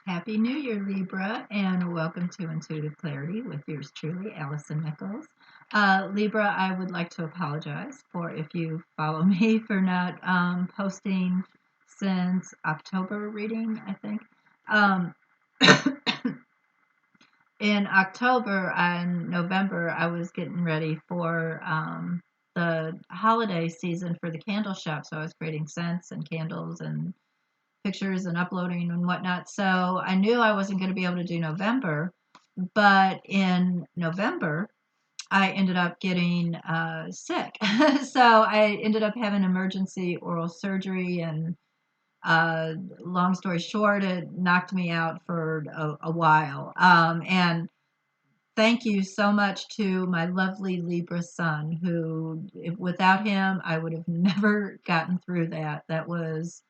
Happy New Year, Libra, and welcome to Intuitive Clarity with yours truly, Allison Nichols. Libra, I would like to apologize for if you follow me for not posting since October reading, I think. Um, in October and November, I was getting ready for the holiday season for the candle shop, so I was creating scents and candles and pictures and uploading and whatnot. So I knew I wasn't going to be able to do November, but in November, I ended up getting sick. So I ended up having emergency oral surgery, and long story short, it knocked me out for a while. And thank you so much to my lovely Libra son, who, without him, I would have never gotten through that. That was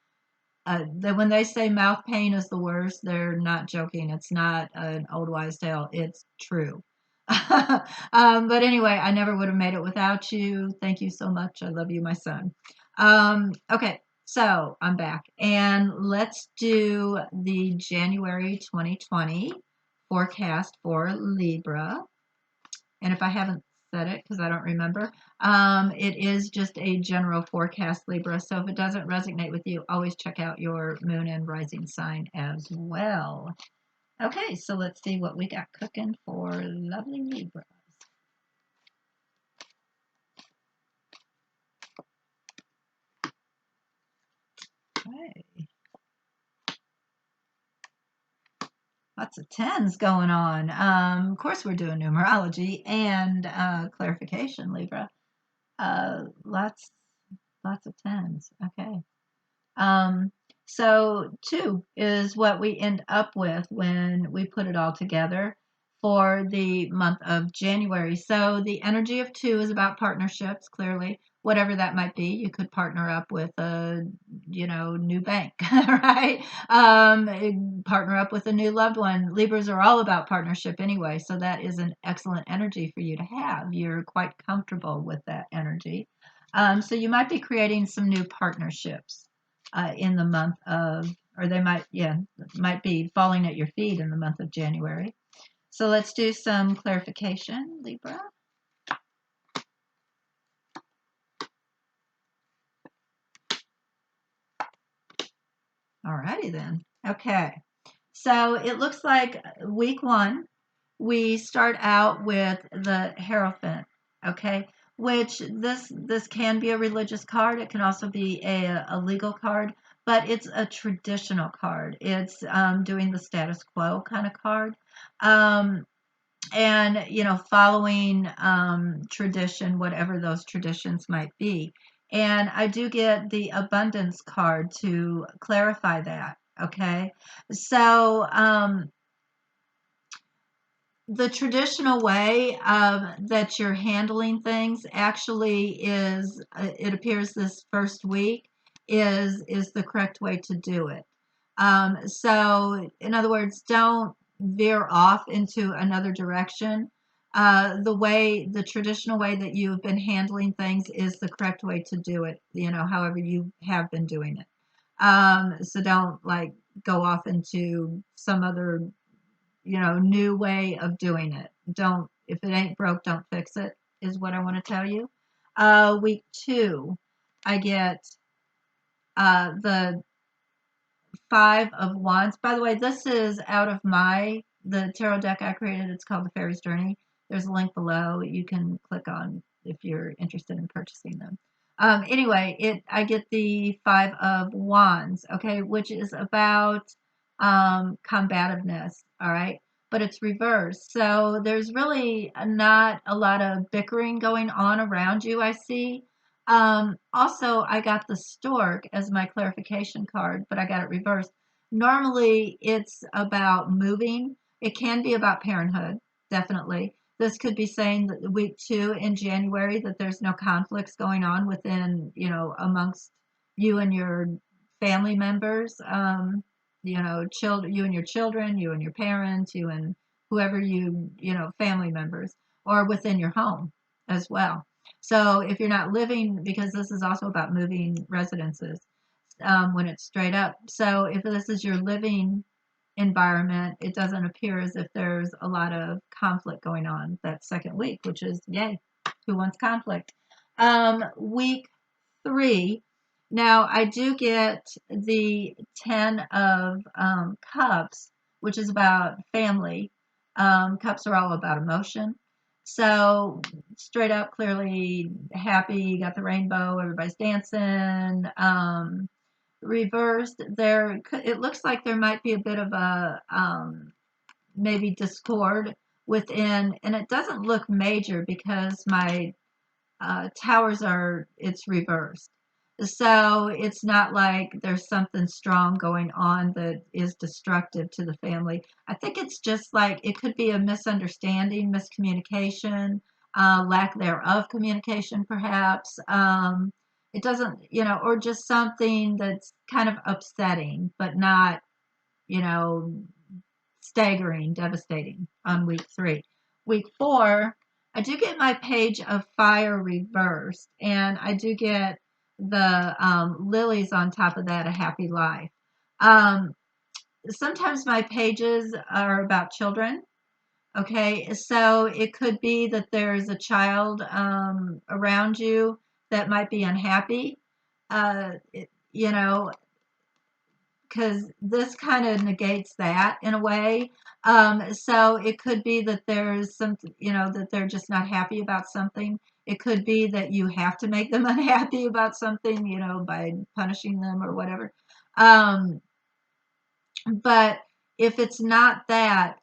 when they say mouth pain is the worst, they're not joking. It's not an old wives' tale. It's true. But anyway, I never would have made it without you. Thank you so much. I love you, my son. Okay, so I'm back. And let's do the January 2020 forecast for Libra. And if I haven't said it because I don't remember, it is just a general forecast, Libra. So if it doesn't resonate with you, always check out your moon and rising sign as well. Okay, so let's see what we got cooking for lovely Libra. Okay. Lots of tens going on. Of course, we're doing numerology and clarification, Libra. Lots, lots of tens. Okay. Um, so two is what we end up with when we put it all together for the month of January. So the energy of two is about partnerships, clearly, whatever that might be. You could partner up with a, new bank, right? Partner up with a new loved one. Libras are all about partnership anyway, so that is an excellent energy for you to have. You're quite comfortable with that energy. So you might be creating some new partnerships in the month of, or they might be falling at your feet in the month of January. So let's do some clarification, Libra. Alrighty then. Okay. So it looks like week one, we start out with the Hierophant, okay? Which this can be a religious card. It can also be a legal card, but it's a traditional card. It's doing the status quo kind of card. Um, and following tradition, whatever those traditions might be. And I do get the abundance card to clarify that. Okay, so the traditional way that you're handling things actually is, it appears this first week is the correct way to do it. So in other words, don't veer off into another direction. The traditional way that you've been handling things is the correct way to do it, however you have been doing it. So don't like go off into some other new way of doing it. Don't, if it ain't broke, don't fix it, is what I want to tell you. Week two, I get the Five of Wands. By the way, this is out of the tarot deck I created. It's called the Fairy's Journey. There's a link below you can click on if you're interested in purchasing them. Anyway, I get the Five of Wands, okay, which is about combativeness, all right, but it's reversed. So there's really not a lot of bickering going on around you, I see. Also, I got the stork as my clarification card, but I got it reversed. Normally, it's about moving. It can be about parenthood, definitely. This could be saying that week two in January that there's no conflicts going on within, amongst you and your family members. You and your children, you and your parents, you and whoever family members, or within your home as well. So if you're not living, because this is also about moving residences when it's straight up. So if this is your living environment, it doesn't appear as if there's a lot of conflict going on that second week, which is yay. Who wants conflict? Week 3. Now, I do get the 10 of cups, which is about family. Cups are all about emotion. So, straight up, clearly happy, you got the rainbow, everybody's dancing. Reversed, there, it looks like there might be a bit of a maybe discord within, and it doesn't look major because my towers are, it's reversed. So it's not like there's something strong going on that is destructive to the family. I think it's just like it could be a misunderstanding, miscommunication, lack thereof communication, perhaps. It doesn't, or just something that's kind of upsetting, but not, you know, staggering, devastating on week 3. Week 4, I do get my page of fire reversed, and I do get the lilies on top of that, a happy life. Um, Sometimes my pages are about children. Okay, so it could be that there's a child around you that might be unhappy. You know, because this kind of negates that in a way. So it could be that there's some, that they're just not happy about something. It could be that you have to make them unhappy about something, by punishing them or whatever. Um, but if it's not that,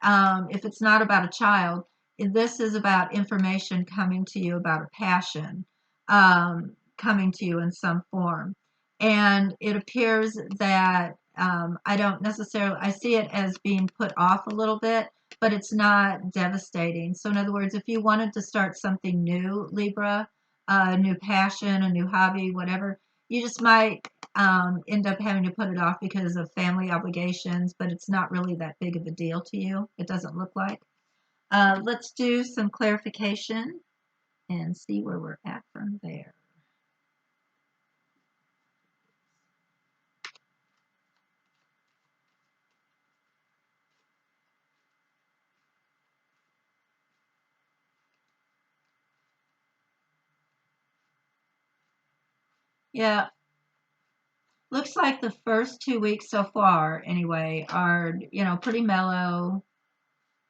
if it's not about a child, this is about information coming to you about a passion, coming to you in some form. And it appears that I don't necessarily, I see it as being put off a little bit, but it's not devastating. So, in other words, if you wanted to start something new, Libra, a new passion, a new hobby, whatever, you just might end up having to put it off because of family obligations, but it's not really that big of a deal to you. It doesn't look like. Let's do some clarification and see where we're at from there. Yeah, looks like the first 2 weeks so far, anyway, are, pretty mellow.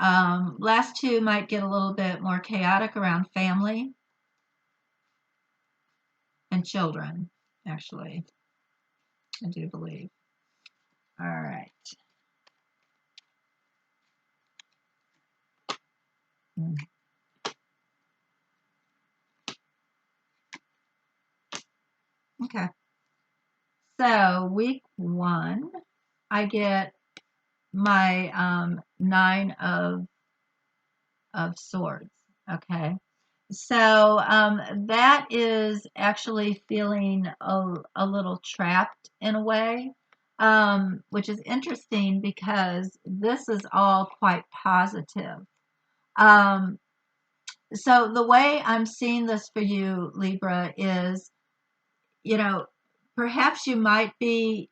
Last two might get a little bit more chaotic around family and children, actually, I do believe. All right. Okay. So week 1, I get my 9 of swords. Okay. So that is actually feeling a little trapped in a way, which is interesting because this is all quite positive. Um, so the way I'm seeing this for you, Libra, is, you know, perhaps you might be,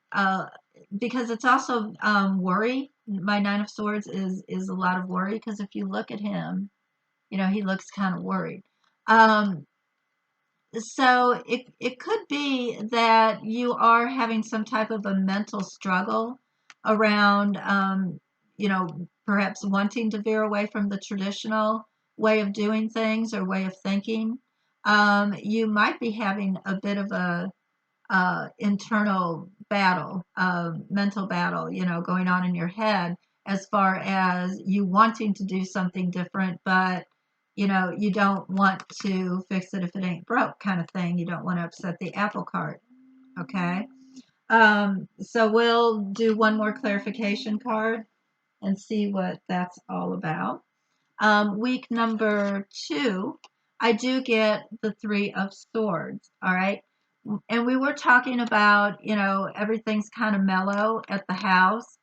because it's also worry. My 9 of swords is a lot of worry because if you look at him, he looks kind of worried. Um, so it could be that you are having some type of a mental struggle around, perhaps wanting to veer away from the traditional way of doing things or way of thinking. You might be having a bit of a internal battle, mental battle, going on in your head as far as you wanting to do something different, but you don't want to fix it if it ain't broke, kind of thing. You don't want to upset the apple cart. Okay. So we'll do one more clarification card and see what that's all about. Week number 2, I do get the 3 of swords. All right. And we were talking about, everything's kind of mellow at the house.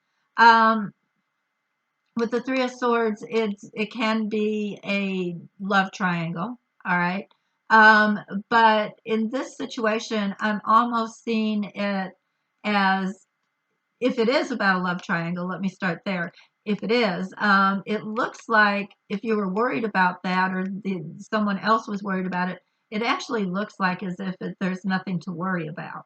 With the 3 of swords, it can be a love triangle. All right. But in this situation, I'm almost seeing it as if it is about a love triangle, let me start there. If it is, it looks like if you were worried about that or someone else was worried about it, it actually looks like as if there's nothing to worry about.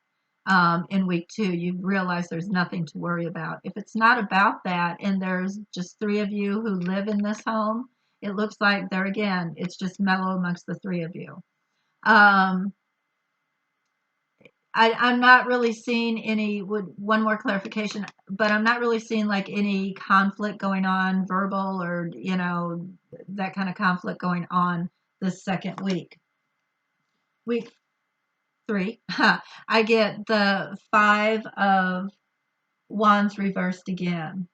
In week two, you realize there's nothing to worry about. If it's not about that and there's just three of you who live in this home, it looks like there again, it's just mellow amongst the three of you. Um, I'm not really seeing any, one more clarification, but I'm not really seeing like any conflict going on, verbal or, that kind of conflict going on this second week. Week three, I get the Five of Wands reversed again.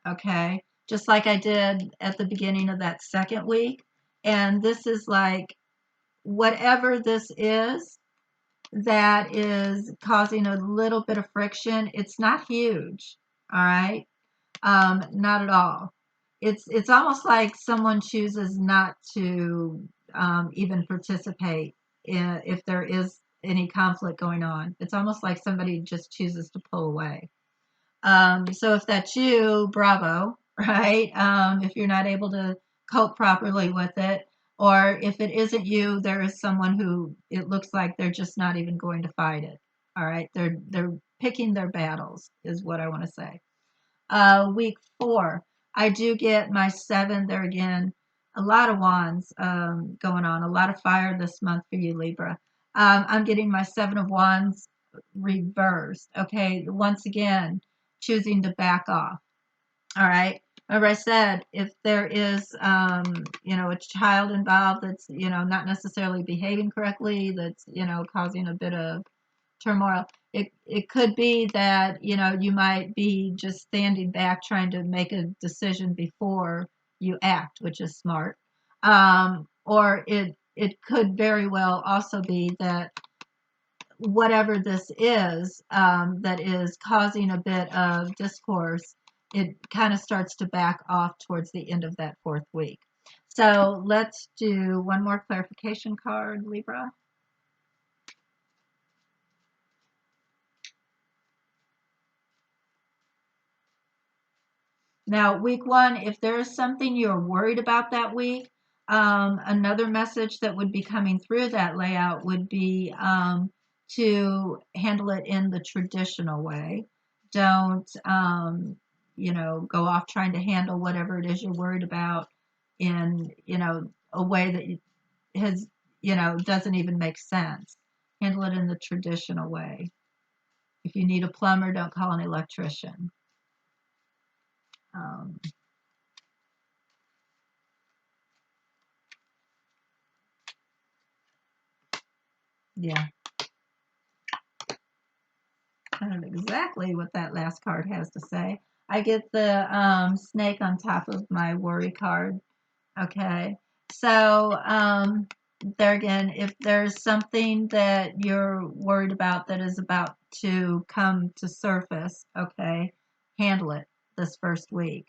Okay. Just like I did at the beginning of that second week. And this is like, whatever this is, that is causing a little bit of friction. It's not huge, all right? Not at all. It's almost like someone chooses not to even participate if there is any conflict going on. It's almost like somebody just chooses to pull away. So if that's you, bravo, right? If you're not able to cope properly with it, or if it isn't you, there is someone who it looks like they're just not even going to fight it. All right, they're picking their battles, is what I want to say. Week four, I do get my seven there again. A lot of wands going on, a lot of fire this month for you, Libra. I'm getting my seven of wands reversed. Okay, once again, choosing to back off. All right. Remember, I said if there is, a child involved that's, not necessarily behaving correctly, that's, causing a bit of turmoil. It could be that you might be just standing back trying to make a decision before you act, which is smart. Or it could very well also be that whatever this is that is causing a bit of discourse, it kind of starts to back off towards the end of that fourth week. So let's do one more clarification card, Libra. Now, week one, if there is something you're worried about that week, another message that would be coming through that layout would be to handle it in the traditional way. Don't, go off trying to handle whatever it is you're worried about in, a way that has, doesn't even make sense. Handle it in the traditional way. If you need a plumber, don't call an electrician. Um, yeah. Kind of exactly what that last card has to say. I get the snake on top of my worry card. Okay. So, there again, if there's something that you're worried about that is about to come to surface, okay, handle it this first week.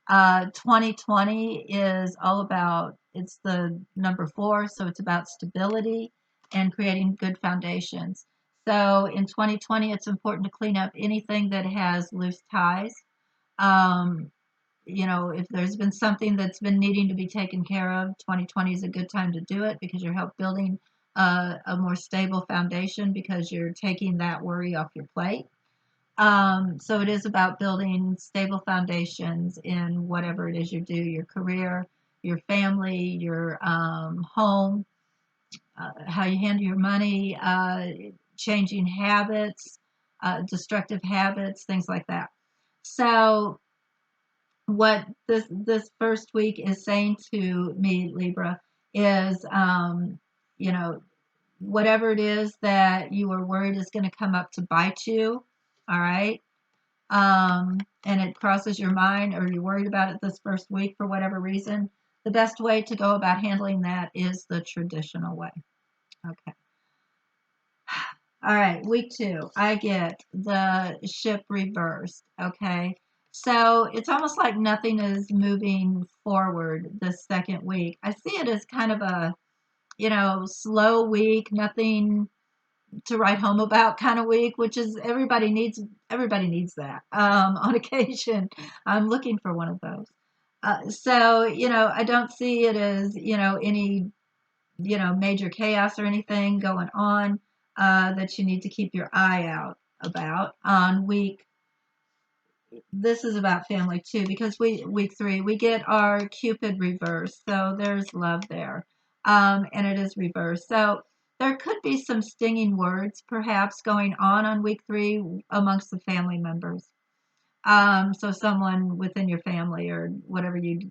2020 is all about, it's the number four, so it's about stability and creating good foundations. So in 2020, it's important to clean up anything that has loose ties. Um, if there's been something that's been needing to be taken care of, 2020 is a good time to do it because you're help building a more stable foundation because you're taking that worry off your plate. So it is about building stable foundations in whatever it is you do, your career, your family, your home, how you handle your money, changing habits, destructive habits, things like that. So what this first week is saying to me, Libra, is whatever it is that you are worried is going to come up to bite you, all right, and it crosses your mind or you're worried about it this first week for whatever reason, the best way to go about handling that is the traditional way. Okay. All right, week two, I get the ship reversed. Okay. So it's almost like nothing is moving forward this second week. I see it as kind of a, slow week, nothing, to write home about kind of week, which is everybody needs that on occasion. I'm looking for one of those. So I don't see it as any major chaos or anything going on that you need to keep your eye out about on week. This is about family too, because week 3 we get our Cupid reverse, so there's love there, and it is reversed. So there could be some stinging words perhaps going on week 3 amongst the family members. So someone within your family or whatever you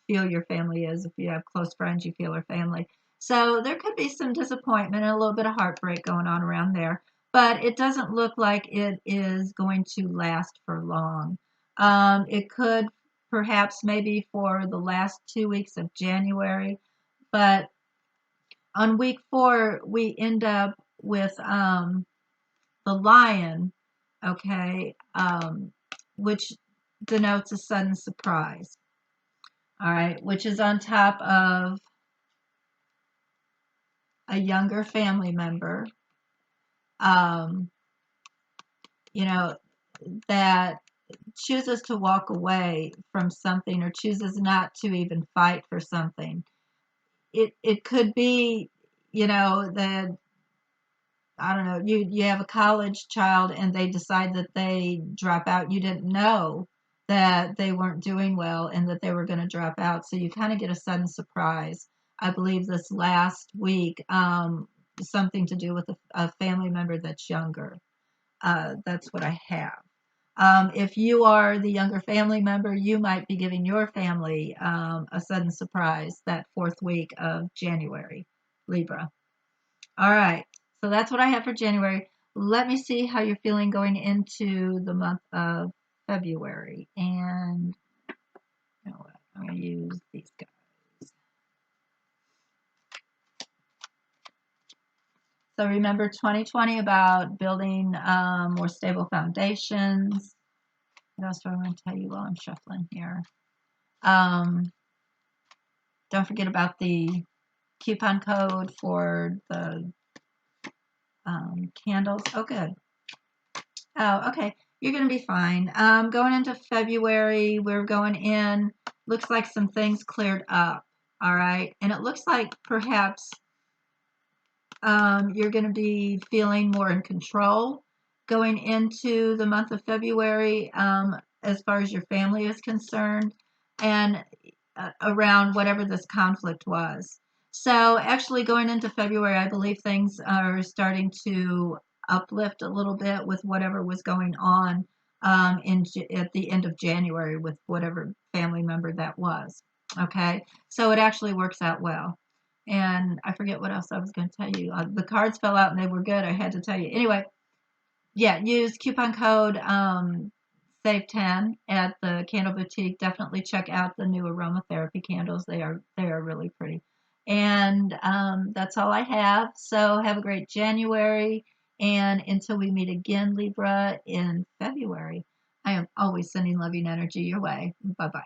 feel your family is. If you have close friends, you feel are family. So there could be some disappointment and a little bit of heartbreak going on around there, but it doesn't look like it is going to last for long. It could perhaps maybe for the last 2 weeks of January, but on week 4 we end up with the lion, okay, which denotes a sudden surprise. All right, which is on top of a younger family member, um, you know, that chooses to walk away from something or chooses not to even fight for something. It could be, that I don't know, you have a college child and they decide that they drop out. You didn't know that they weren't doing well and that they were going to drop out. So you kind of get a sudden surprise. I believe this last week, something to do with a family member that's younger. That's what I have. If you are the younger family member, you might be giving your family a sudden surprise that 4th week of January, Libra. All right. So that's what I have for January. Let me see how you're feeling going into the month of February. And you know what? I'm going to use these guys. So remember 2020 about building more stable foundations. What else do I want to tell you while I'm shuffling here? Don't forget about the coupon code for the candles. Oh, good. Oh, okay. You're going to be fine. Going into February, we're going in. Looks like some things cleared up. All right. And it looks like perhaps you're going to be feeling more in control going into the month of February as far as your family is concerned and around whatever this conflict was. So, actually, going into February, I believe things are starting to uplift a little bit with whatever was going on at the end of January with whatever family member that was. Okay, so it actually works out well. And I forget what else I was going to tell you. The cards fell out and they were good. I had to tell you. Anyway, yeah, use coupon code save 10 at the candle boutique. Definitely check out the new aromatherapy candles. They are really pretty. And that's all I have. So have a great January. And until we meet again, Libra, in February, I am always sending loving energy your way. Bye bye.